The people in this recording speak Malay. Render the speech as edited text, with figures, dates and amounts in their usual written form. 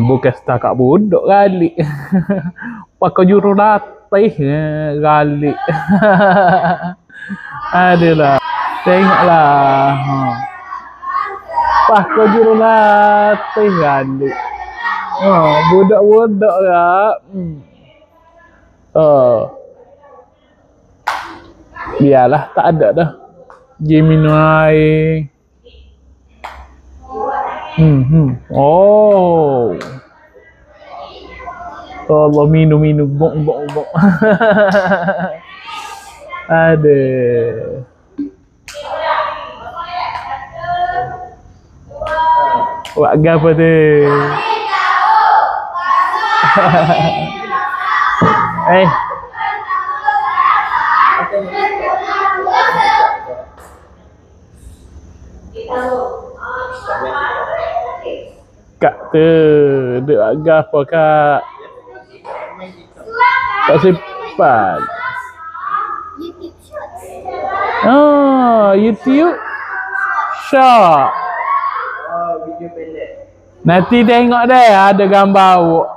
bukan setakat budak galik. Pakai jurulatih galik. Adalah. Tengoklah. Pakai jurulatih galik. Budak-budak lah. Biarlah tak ada dah. Dia minum air. Oh. Allah minum bong. Ada. Buat apa tu? Kak tu, duk agak apa kak? Tak simpan. YouTube Short. Video pendek. Nanti tengok deh ada gambar awak.